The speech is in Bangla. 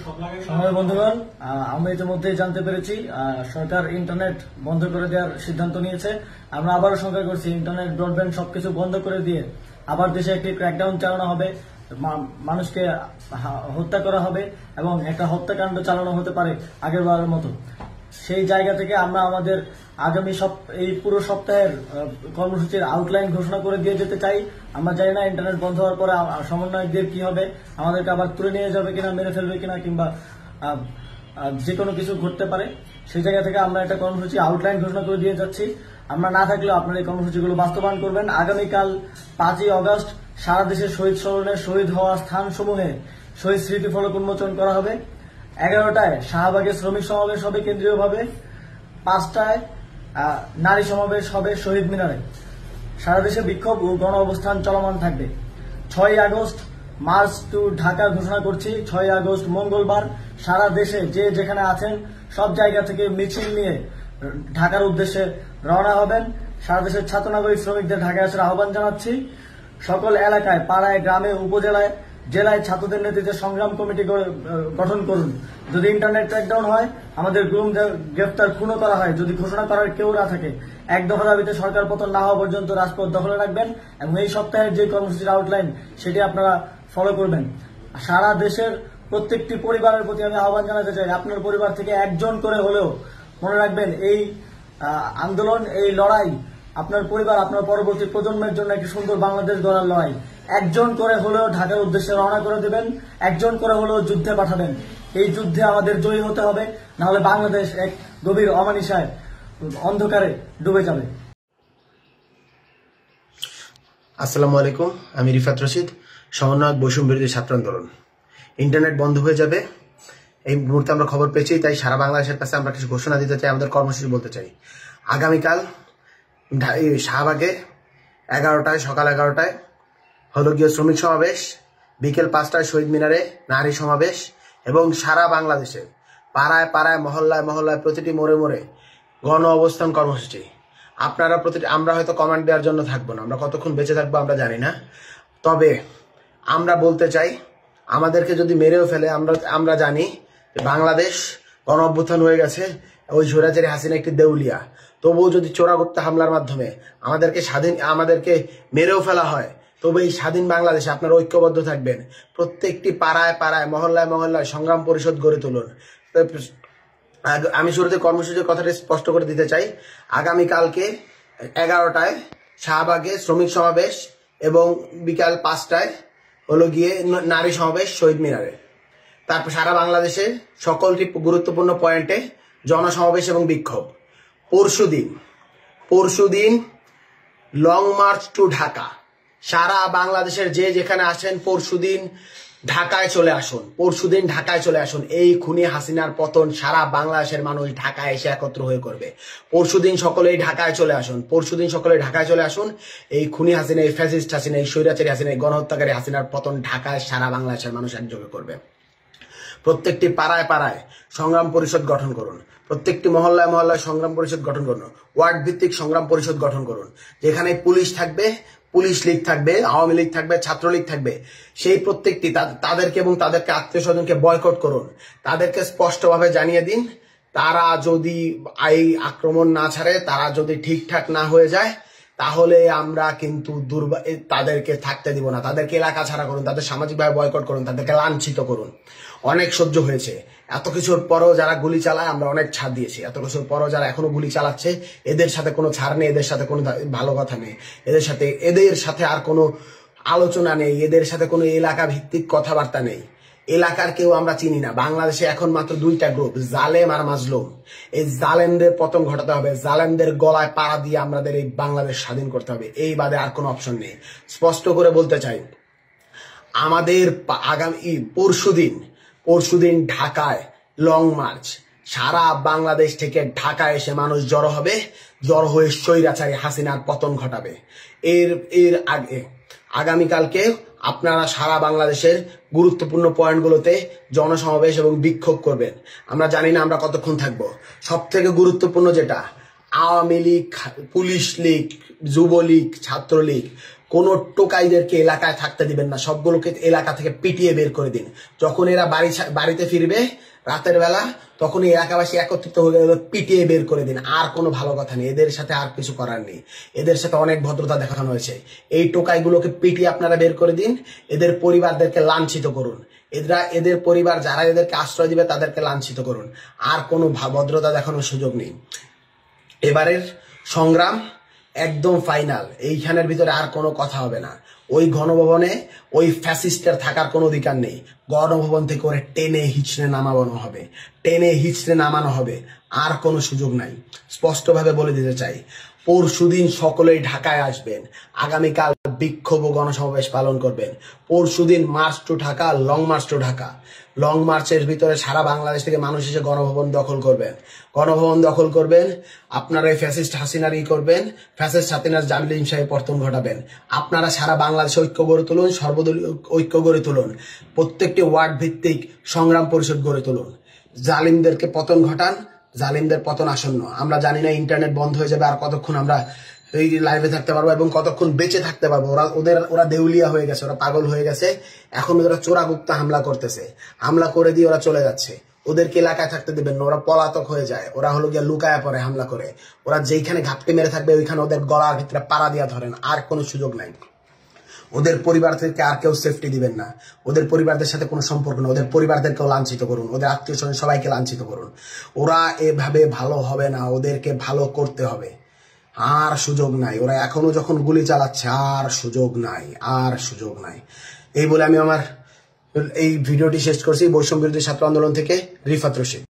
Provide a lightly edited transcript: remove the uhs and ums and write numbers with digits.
আমার বন্ধুগণ, আমরা ইতিমধ্যে জানতে পেরেছি সরকার ইন্টারনেট বন্ধ করে দেওয়ার সিদ্ধান্ত নিয়েছে। আমরা আবারও শঙ্কা করছি, ইন্টারনেট ব্রডব্যান্ড সবকিছু বন্ধ করে দিয়ে আবার দেশে একটি ক্র্যাকডাউন চালানো হবে, মানুষকে হত্যা করা হবে এবং একটা হত্যাকাণ্ড চালানো হতে পারে আগের বারের মতো। সেই জায়গা থেকে আমরা আমাদের আগামী এই পুরো সপ্তাহের কর্মসূচির আউটলাইন ঘোষণা করে দিয়ে যেতে চাই। আমরা জানি না ইন্টারনেট বন্ধ হওয়ার পরে সমন্বয়কদের কি হবে, আমাদেরকে আবার তুলে নিয়ে যাবে কিনা, মেরে ফেলবে কিনা, কিংবা যে কোনো কিছু ঘটতে পারে। সেই জায়গা থেকে আমরা একটা কর্মসূচি আউটলাইন ঘোষণা করে দিয়ে যাচ্ছি। আমরা না থাকলেও আপনারা এই কর্মসূচিগুলো বাস্তবায়ন করবেন। আগামীকাল 5ই অগস্ট সারা দেশে শহীদ স্মরণে শহীদ হওয়া স্থানসমূহে শহীদ স্মৃতিফলক উন্মোচন করা হবে। 11টায় শাহবাগে শ্রমিক সমাবেশ হবে কেন্দ্রীয়ভাবে, 5টায় নারী সমাবেশ হবে শহীদ মিনারে। সারা দেশে বিক্ষোভ ও গণ অবস্থান চলমান থাকবে। 6ই আগস্ট মার্চ টু ঢাকা ঘোষণা করছি। 6ই আগস্ট মঙ্গলবার সারা দেশে যে যেখানে আছেন সব জায়গা থেকে মিছিল নিয়ে ঢাকার উদ্দেশ্যে রওনা হবেন। সারা দেশের ছাত্র নাগরিক শ্রমিকদের ঢাকায় আসার আহ্বান জানাচ্ছি। সকল এলাকায়, পাড়ায়, গ্রামে, উপজেলায়, জেলায় ছাত্রদের নেতৃত্বে সংগ্রাম কমিটি গঠন করুন। যদি ইন্টারনেট ক্র্যাকডাউন হয়, আমাদের গুম, গ্রেফতার, খুনও করা হয়, যদি ঘোষণা করার কেউ না থাকে, এক দফা দাবিতে সরকার পতন না হওয়া পর্যন্ত রাজপথ দখলে রাখবেন এবং এই সপ্তাহের যে কর্মসূচির আউটলাইন সেটি আপনারা ফলো করবেন। সারা দেশের প্রত্যেকটি পরিবারের প্রতি আমি আহ্বান জানাতে চাই, আপনার পরিবার থেকে একজন করে হলেও মনে রাখবেন এই আন্দোলন, এই লড়াই আপনার পরিবার, আপনার পরবর্তী প্রজন্মের জন্য একটি সুন্দর বাংলাদেশ গড়ার লড়াই। একজন করে হলেও ঢাকার উদ্দেশ্যে রওনা করে দেবেন, একজন করে হলেও যুদ্ধে পাঠাবেন। এই যুদ্ধে আমাদের জয়ী হতে হবে, না হলে বাংলাদেশ এক গভীর অমানিসায় অন্ধকারে ডুবে যাবে। আসসালামু আলাইকুম, আমি রিফাত রশিদ, সমন্বয়ক বৈষম্য বিরোধী ছাত্র আন্দোলন। ইন্টারনেট বন্ধ হয়ে যাবে এই মুহূর্তে আমরা খবর পেয়েছি, তাই সারা বাংলাদেশের কাছে আমরা কিছু ঘোষণা দিতে চাই, আমাদের কর্মসূচি বলতে চাই। আগামীকাল শাহবাগে 11টায়, সকাল 11টায় হলো গিয়ে শ্রমিক সমাবেশ, বিকেল 5টায় শহীদ মিনারে নারী সমাবেশ এবং সারা বাংলাদেশে পাড়ায় পাড়ায়, মহল্লায় মহল্লায়, প্রতিটি মোড়ে মোড়ে গণ অবস্থান কর্মসূচি। আপনারা আমরা হয়তো কমান্ড দেওয়ার জন্য থাকবো না, আমরা কতক্ষণ বেঁচে থাকবো আমরা জানি না, তবে আমরা বলতে চাই আমাদেরকে যদি মেরেও ফেলে আমরা জানি যে বাংলাদেশ গণ অভ্যুত্থান হয়ে গেছে, ওই স্বৈরাচারী হাসিনা একটি দেউলিয়া। তবুও যদি চোরাগুপ্তা হামলার মাধ্যমে আমাদেরকে মেরেও ফেলা হয়, তবে এই স্বাধীন বাংলাদেশে আপনারা ঐক্যবদ্ধ থাকবেন। প্রত্যেকটি পাড়ায় পাড়ায়, মহল্লায় মহল্লায় সংগ্রাম পরিষদ গড়ে তুলুন। আমি শুরুতে কর্মসূচির কথাটা স্পষ্ট করে দিতে চাই। আগামীকালকে 11টায় শাহবাগে শ্রমিক সমাবেশ এবং বিকাল 5টায় হলো গিয়ে নারী সমাবেশ শহীদ মিনারে। তারপর সারা বাংলাদেশে সকলটি গুরুত্বপূর্ণ পয়েন্টে জনসমাবেশ এবং বিক্ষোভ। পরশুদিন লং মার্চ টু ঢাকা। সারা বাংলাদেশের যে যেখানে আছেন পরশুদিন ঢাকায় চলে আসুন। এই খুনি হাসিনার পতন সারা বাংলাদেশের মানুষ ঢাকায় এসে একত্র হয়ে করবে। পরশুদিন সকলেই ঢাকায় চলে আসুন। এই খুনি হাসিনা, এই ফ্যাসিস্ট হাসিনা, এই স্বৈরাচারী হাসিনা, এই গণহত্যাকারী হাসিনার পতন ঢাকায় সারা বাংলাদেশের মানুষ একযোগে করবে। প্রত্যেকটি পাড়ায় পাড়ায় সংগ্রাম পরিষদ গঠন করুন, প্রত্যেকটি মহল্লায় মহল্লায় সংগ্রাম পরিষদ গঠন করুন, ওয়ার্ড ভিত্তিক সংগ্রাম পরিষদ গঠন করুন, যেখানে পুলিশ থাকবে, পুলিশ লীগ থাকবে, আওয়ামী লীগ থাকবে, ছাত্রলীগ থাকবে। সেই প্রত্যেকটি তাদেরকে এবং তাদেরকে আত্মীয় স্বজনকে বয়কট করুন। তাদেরকে স্পষ্টভাবে জানিয়ে দিন, তারা যদি এই আক্রমণ না ছাড়ে, তারা যদি ঠিকঠাক না হয়ে যায়, তাহলে আমরা কিন্তু তাদেরকে থাকতে দিব না। তাদেরকে এলাকা ছাড়া করুন, তাদের সামাজিকভাবে বয়কট করুন, তাদেরকে লাঞ্ছিত করুন। অনেক সহ্য হয়েছে, এত কিছুর পরও যারা গুলি চালায় আমরা অনেক ছাড় দিয়েছি। এত কিছুর পরও যারা এখনো গুলি চালাচ্ছে, এদের সাথে কোনো ছাড় নেই, এদের সাথে কোনো ভালো কথা নেই, এদের সাথে আর কোনো আলোচনা নেই, এদের সাথে কোনো এলাকা ভিত্তিক কথাবার্তা নেই। এলাকার কেউ আমরা চিনি না। বাংলাদেশে এখন মাত্র 2টা গ্রুপ, জালেম আর মাজলুম। এই জালেমদের পতন ঘটাতে হবে, জালেমদের গলায় পাড়া দিয়ে আমাদের এই বাংলাদেশ স্বাধীন করতে হবে। এই বাদে আর কোনো অপশন নেই। স্পষ্ট করে বলতে চাই, আমাদের আগামী পরশুদিন ঢাকায় লং মার্চ। সারা বাংলাদেশ থেকে ঢাকায় এসে মানুষ জড়ো হয়ে স্বৈরাচারী হাসিনার পতন ঘটাবে। এর আগে আগামীকালকে আপনারা সারা বাংলাদেশের গুরুত্বপূর্ণ পয়েন্টগুলোতে জনসমাবেশ এবং বিক্ষোভ করবেন। আমরা জানি না আমরা কতক্ষণ থাকবো। সব থেকে গুরুত্বপূর্ণ যেটা, আওয়ামী লীগ, পুলিশ লীগ, যুবলীগ, ছাত্রলীগ কোনো টোকাইদেরকে এলাকায় থাকতে দিবেন না, সবগুলোকে এলাকা থেকে পিটিয়ে বের করে দিন। যখন এরা বাড়িতে ফিরবে রাতের বেলা, তখন এই এলাকাবাসী একত্রিত হয়ে গেলে পিটিয়ে বের করে দিন। আর কোনো ভালো কথা নেই, এদের সাথে আর কিছু করার নেই। এদের সাথে অনেক ভদ্রতা দেখানো হয়েছে। এই টোকাইগুলোকে পিটিয়ে আপনারা বের করে দিন। এদের পরিবারদেরকে লাঞ্ছিত করুন। এদের পরিবার যারা এদেরকে আশ্রয় দিবে তাদেরকে লাঞ্ছিত করুন। আর কোনো ভদ্রতা দেখানোর সুযোগ নেই। এবারের সংগ্রাম একদম ফাইনাল, এইখানের ভিতরে আর কোনো কথা হবে না। ওই গণভবনে ওই ফ্যাসিস্টের থাকার কোনো অধিকার নেই। গণভবন থেকে ওরে টেনে হিচড়ে নামানো হবে, আর কোনো সুযোগ নাই। স্পষ্টভাবে বলে দিতে চাই, পরশুদিন সকলেই ঢাকায় আসবেন। আগামীকাল বিক্ষোভ ও গণসমাবেশ পালন করবেন। পরশুদিন march to Dhaka, long march to Dhaka. Long মার্চের ভিতরে সারা বাংলাদেশ থেকে মানুষ এসে গণভবন দখল করবেন। আপনারা এই ফ্যাসিস্ট হাসিনার করবেন, ফ্যাসিস্ট হাসিনার জালিম সাহেব পতন ঘটাবেন। আপনারা সারা বাংলাদেশে ঐক্য গড়ে তুলুন, সর্বদলীয় ঐক্য গড়ে তুলুন, প্রত্যেকটি ওয়ার্ড ভিত্তিক সংগ্রাম পরিষদ গড়ে তুলুন। জালিমদেরকে পতন ঘটান, জালিমদের পতন আসন্ন। আমরা জানি না ইন্টারনেট বন্ধ হয়ে যাবে আর কতক্ষণ আমরা এই লাইভে থাকতে পারবো এবং কতক্ষণ বেঁচে থাকতে পারবো। ওরা দেউলিয়া হয়ে গেছে, ওরা পাগল হয়ে গেছে। এখন ওরা চোরাগুপ্তা হামলা করতেছে, হামলা করে দিয়ে ওরা চলে যাচ্ছে। ওদেরকে এলাকায় থাকতে দিবেন না, ওরা পলাতক হয়ে যায়। ওরা হলো গিয়ে লুকায়া পরে হামলা করে। ওরা যেইখানে ঘাপটি মেরে থাকবে ওইখানে ওদের গলার ভিতরে পাড়া দিয়া ধরেন, আর কোনো সুযোগ নাই। ওদের পরিবার থেকে আর কেউ সেফটি দিবেন না। ওদের পরিবারদের সাথে কোনো সম্পর্ক না। ওদের পরিবারদেরকেও লাঞ্ছিত করুন, ওদের আত্মীয় স্বজন সবাইকে লাঞ্ছিত করুন। ওরা এভাবে ভালো হবে না, ওদেরকে ভালো করতে হবে। আর সুযোগ নাই। ওরা এখনো যখন গুলি চালাচ্ছে, আর সুযোগ নাই। এই বলে আমি আমার এই ভিডিওটি শেষ করছি। বৈষম্য বিরোধী ছাত্র আন্দোলন থেকে রিফাত রশিদ।